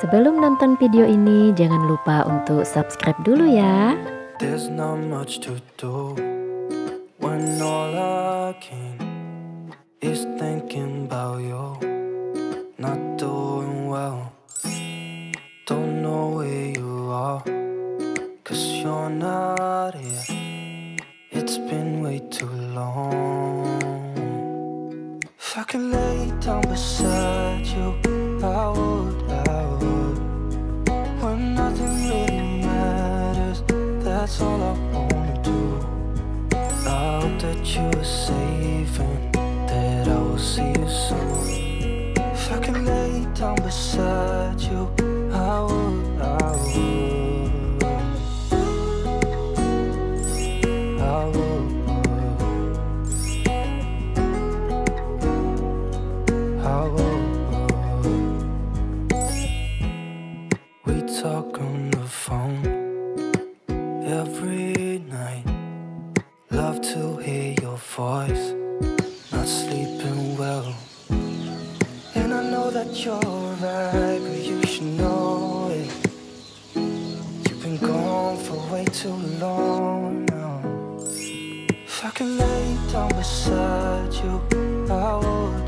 Sebelum nonton video ini, jangan lupa untuk subscribe dulu ya. There's not much to do when all I can is thinking about you. Not doing well, don't know where you are, 'cause you're not here. It's been way too long. If I could lay down beside you, I would. When nothing really matters, that's all I wanna do. I hope that you are safe and that I will see you soon. If I could lay down beside you, I would. We talk on the phone every night. Love to hear your voice. Not sleeping well, and I know that you're right, but you should know it. You've been gone for way too long now. If I could lay down beside you, I would.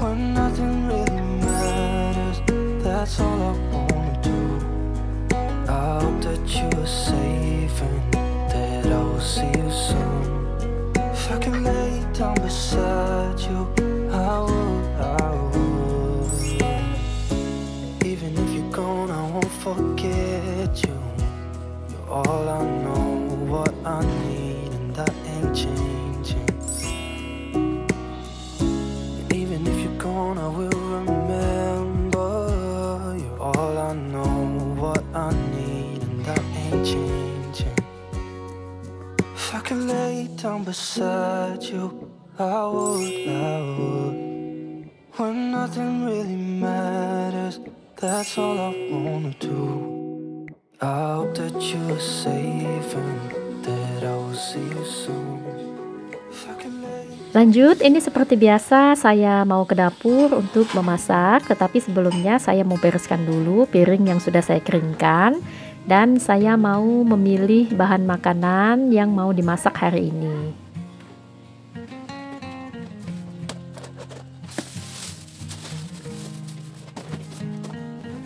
When nothing really matters, that's all I wanna do. I hope that you are safe and that I will see you soon. If I can lay down beside you, I would. Even if you're gone, I won't forget you. You're all I know, what I need, and that ain't changing. And even if you're gone, I will remember. You're all I know, what I need, and that ain't changing. If I could lay down beside you, I would. When nothing really matters, that's all I wanna do. I hope that you are safe and that I will see you soon. If I could lay. Lanjut, ini seperti biasa saya mau ke dapur untuk memasak, tetapi sebelumnya saya mau bereskan dulu piring yang sudah saya keringkan, dan saya mau memilih bahan makanan yang mau dimasak hari ini.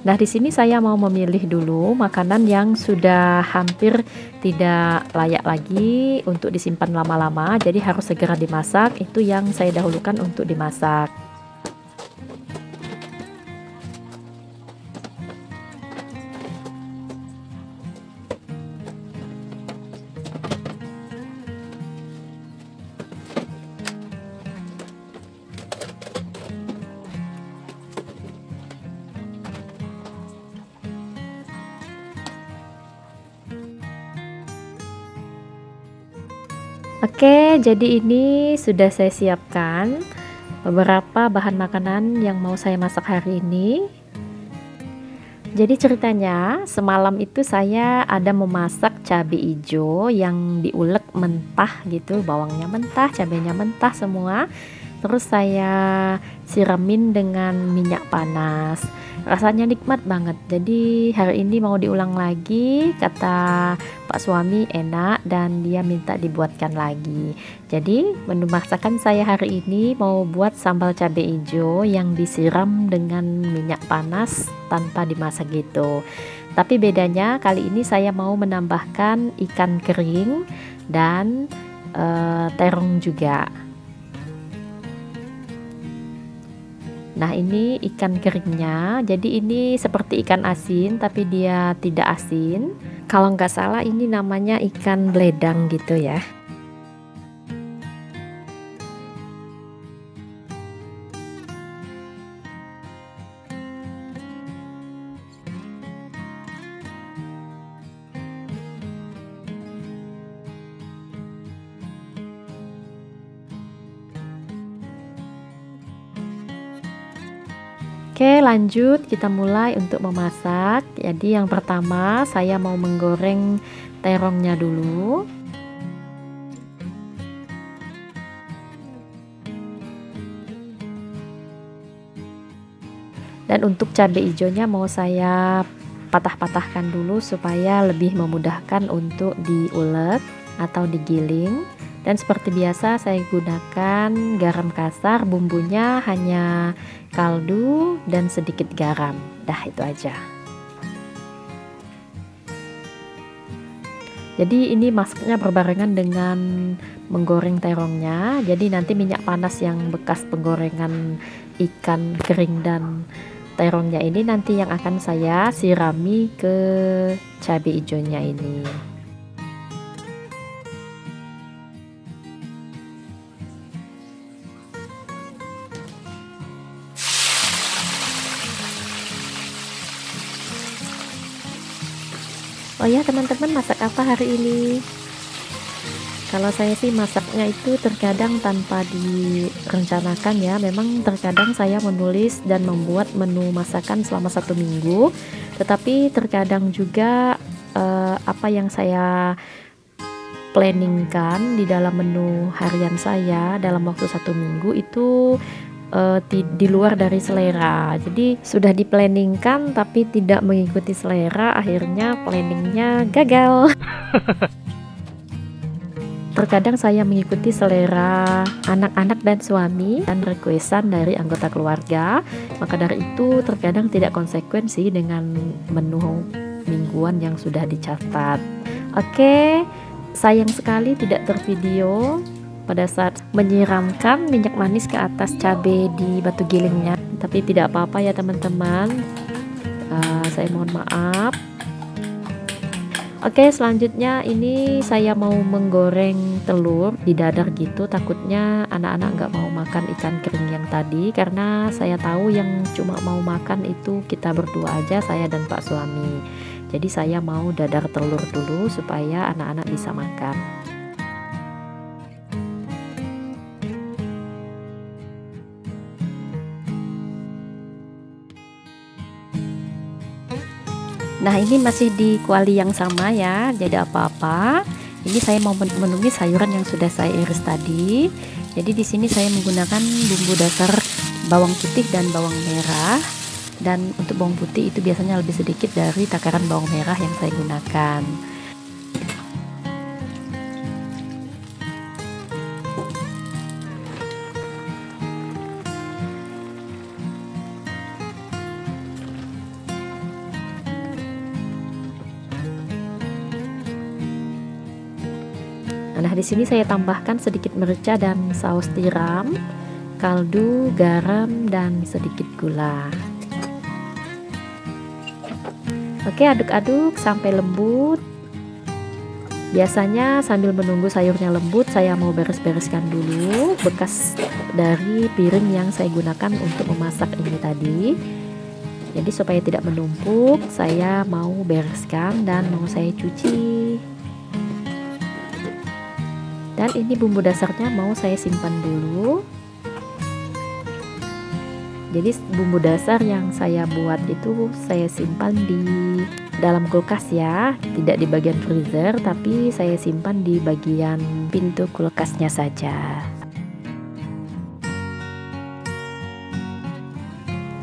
Nah, di sini saya mau memilih dulu makanan yang sudah hampir tidak layak lagi untuk disimpan lama-lama, jadi harus segera dimasak. Itu yang saya dahulukan untuk dimasak. Oke, jadi ini sudah saya siapkan beberapa bahan makanan yang mau saya masak hari ini. Jadi ceritanya semalam itu saya ada memasak cabai hijau yang diulek mentah gitu, bawangnya mentah, cabainya mentah semua. Terus saya siramin dengan minyak panas. Rasanya nikmat banget. Jadi hari ini mau diulang lagi, kata Pak suami enak dan dia minta dibuatkan lagi. Jadi menu masakan saya hari ini mau buat sambal cabai hijau yang disiram dengan minyak panas tanpa dimasak gitu. Tapi bedanya kali ini saya mau menambahkan ikan kering dan terong juga. Nah, ini ikan keringnya, jadi ini seperti ikan asin tapi dia tidak asin. Kalau nggak salah ini namanya ikan beledang gitu ya. Oke, lanjut kita mulai untuk memasak. Jadi yang pertama saya mau menggoreng terongnya dulu. Dan untuk cabai hijaunya mau saya patah-patahkan dulu supaya lebih memudahkan untuk diulek atau digiling. Dan seperti biasa saya gunakan garam kasar, bumbunya hanya kaldu dan sedikit garam. Dah itu aja. Jadi ini masaknya berbarengan dengan menggoreng terongnya. Jadi nanti minyak panas yang bekas penggorengan ikan kering dan terongnya ini nanti yang akan saya sirami ke cabai hijaunya ini. Oh ya teman-teman, masak apa hari ini? Kalau saya sih masaknya itu terkadang tanpa direncanakan ya. Memang terkadang saya menulis dan membuat menu masakan selama 1 minggu. Tetapi terkadang juga apa yang saya planningkan di dalam menu harian saya dalam waktu 1 minggu itu di luar dari selera. Jadi sudah diplanningkan tapi tidak mengikuti selera, akhirnya planningnya gagal. Terkadang saya mengikuti selera anak-anak dan suami dan requestan dari anggota keluarga, maka dari itu terkadang tidak konsekuensi dengan menu mingguan yang sudah dicatat. Oke, sayang sekali tidak tervideo pada saat menyiramkan minyak manis ke atas cabai di batu gilingnya, tapi tidak apa-apa ya teman-teman. Saya mohon maaf. Oke, selanjutnya ini saya mau menggoreng telur di dadar gitu. Takutnya anak-anak nggak mau makan ikan kering yang tadi, karena saya tahu yang cuma mau makan itu kita berdua aja, saya dan Pak suami. Jadi saya mau dadar telur dulu supaya anak-anak bisa makan. Nah ini masih di kuali yang sama ya, jadi apa-apa. Ini saya mau menumis sayuran yang sudah saya iris tadi. Jadi di sini saya menggunakan bumbu dasar bawang putih dan bawang merah. Dan untuk bawang putih itu biasanya lebih sedikit dari takaran bawang merah yang saya gunakan. Nah, di sini saya tambahkan sedikit merica dan saus tiram, kaldu, garam, dan sedikit gula. Oke, aduk-aduk sampai lembut. Biasanya sambil menunggu sayurnya lembut, saya mau beres-bereskan dulu bekas dari piring yang saya gunakan untuk memasak ini tadi. Jadi supaya tidak menumpuk, saya mau bereskan dan mau saya cuci. Dan ini bumbu dasarnya mau saya simpan dulu. Jadi bumbu dasar yang saya buat itu saya simpan di dalam kulkas ya, tidak di bagian freezer, tapi saya simpan di bagian pintu kulkasnya saja.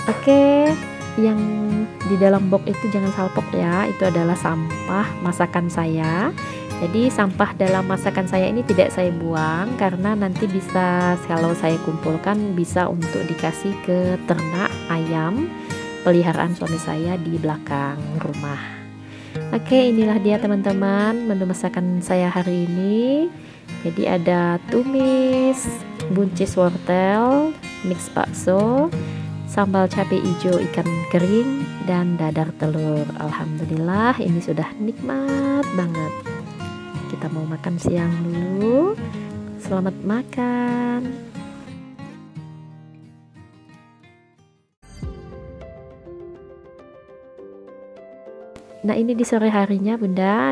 Oke, yang di dalam box itu jangan salpok ya, itu adalah sampah masakan saya. Jadi sampah dalam masakan saya ini tidak saya buang, karena nanti bisa kalau saya kumpulkan bisa untuk dikasih ke ternak ayam peliharaan suami saya di belakang rumah. Oke, inilah dia teman-teman menu masakan saya hari ini. Jadi ada tumis, buncis wortel, mix bakso, sambal cabai hijau ikan kering, dan dadar telur. Alhamdulillah ini sudah nikmat banget. Kita mau makan siang dulu. Selamat makan. Nah ini di sore harinya Bunda.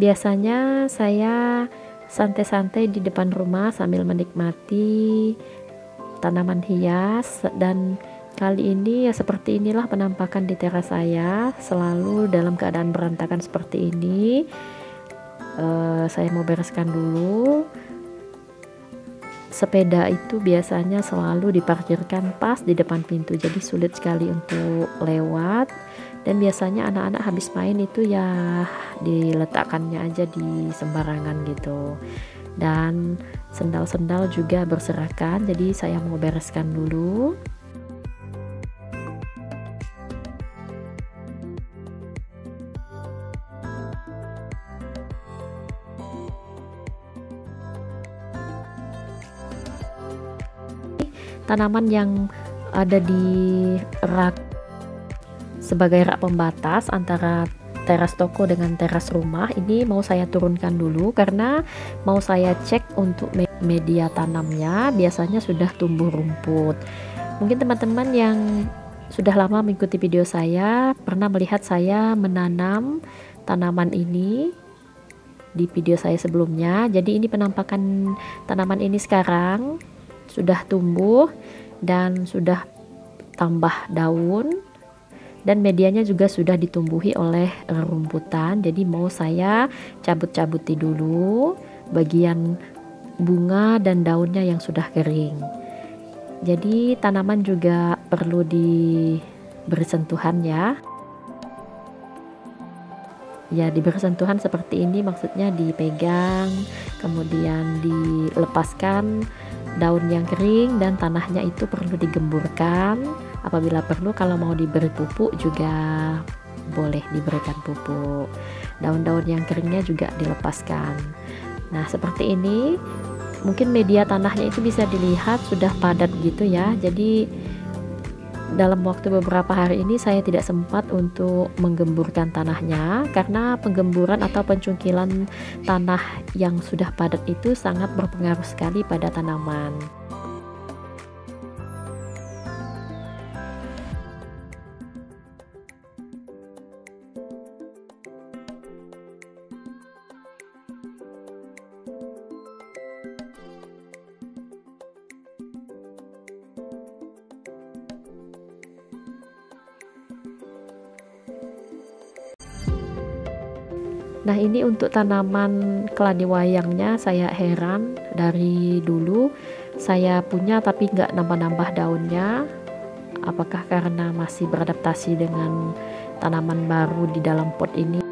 Biasanya saya santai-santai di depan rumah sambil menikmati tanaman hias, dan kali ini ya seperti inilah penampakan di teras saya, selalu dalam keadaan berantakan seperti ini. Saya mau bereskan dulu sepeda itu biasanya selalu diparkirkan pas di depan pintu, jadi sulit sekali untuk lewat. Dan biasanya anak-anak habis main itu ya diletakkannya aja di sembarangan gitu. Dan sendal-sendal juga berserakan, jadi saya mau bereskan dulu. Tanaman yang ada di rak sebagai rak pembatas antara teras toko dengan teras rumah ini mau saya turunkan dulu, karena mau saya cek untuk media tanamnya. Biasanya sudah tumbuh rumput. Mungkin teman-teman yang sudah lama mengikuti video saya pernah melihat saya menanam tanaman ini di video saya sebelumnya. Jadi ini penampakan tanaman ini sekarang sudah tumbuh dan sudah tambah daun, dan medianya juga sudah ditumbuhi oleh rumputan. Jadi mau saya cabut-cabuti dulu bagian bunga dan daunnya yang sudah kering. Jadi tanaman juga perlu diberi sentuhan ya. Ya, diberi sentuhan seperti ini, maksudnya dipegang, kemudian dilepaskan daun yang kering, dan tanahnya itu perlu digemburkan. Apabila perlu, kalau mau diberi pupuk juga boleh diberikan pupuk. Daun-daun yang keringnya juga dilepaskan. Nah, seperti ini. Mungkin media tanahnya itu bisa dilihat sudah padat gitu ya. Jadi dalam waktu beberapa hari ini saya tidak sempat untuk menggemburkan tanahnya, karena penggemburan atau pencungkilan tanah yang sudah padat itu sangat berpengaruh sekali pada tanaman. Nah, ini untuk tanaman keladi wayangnya saya heran, dari dulu saya punya tapi nggak nambah-nambah daunnya. Apakah karena masih beradaptasi dengan tanaman baru di dalam pot ini?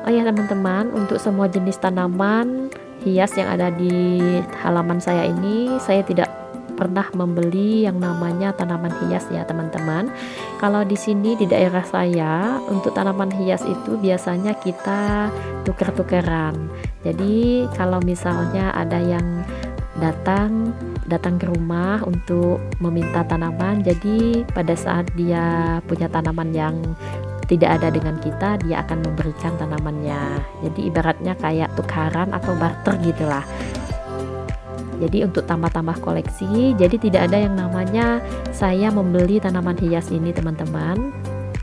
Oh ya teman-teman, untuk semua jenis tanaman hias yang ada di halaman saya ini, saya tidak pernah membeli yang namanya tanaman hias ya teman-teman. Kalau di sini di daerah saya untuk tanaman hias itu biasanya kita tuker-tukeran. Jadi kalau misalnya ada yang datang ke rumah untuk meminta tanaman, jadi pada saat dia punya tanaman yang tidak ada dengan kita, dia akan memberikan tanamannya. Jadi ibaratnya kayak tukaran atau barter gitulah. Jadi untuk tambah-tambah koleksi, jadi tidak ada yang namanya saya membeli tanaman hias ini teman-teman.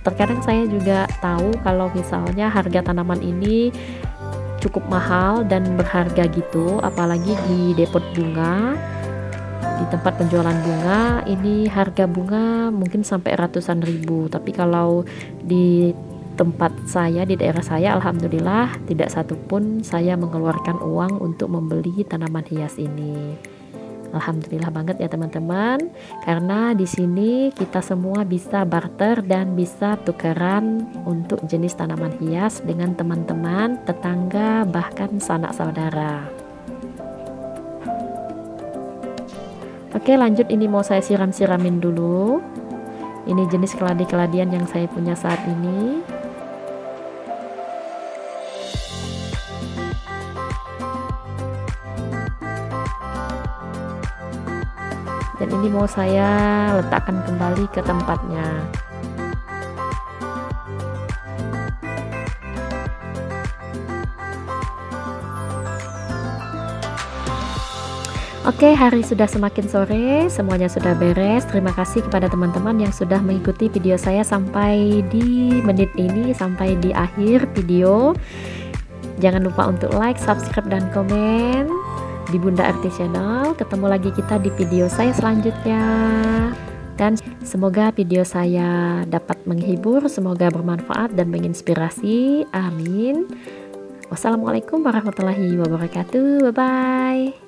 Terkadang saya juga tahu kalau misalnya harga tanaman ini cukup mahal dan berharga gitu, apalagi di depot bunga, di tempat penjualan bunga, ini harga bunga mungkin sampai ratusan ribu. Tapi kalau di tempat saya, di daerah saya, alhamdulillah tidak satupun saya mengeluarkan uang untuk membeli tanaman hias ini. Alhamdulillah banget ya teman-teman, karena di sini kita semua bisa barter dan bisa tukeran untuk jenis tanaman hias dengan teman-teman, tetangga, bahkan sanak saudara. Oke, lanjut, ini mau saya siram-siramin dulu. Ini jenis keladi-keladian yang saya punya saat ini. Dan ini mau saya letakkan kembali ke tempatnya. Oke, hari sudah semakin sore, semuanya sudah beres. Terima kasih kepada teman-teman yang sudah mengikuti video saya sampai di menit ini, sampai di akhir video. Jangan lupa untuk like, subscribe, dan komen di Bunda RT Channel. Ketemu lagi kita di video saya selanjutnya. Dan semoga video saya dapat menghibur, semoga bermanfaat dan menginspirasi. Amin. Wassalamualaikum warahmatullahi wabarakatuh. Bye bye.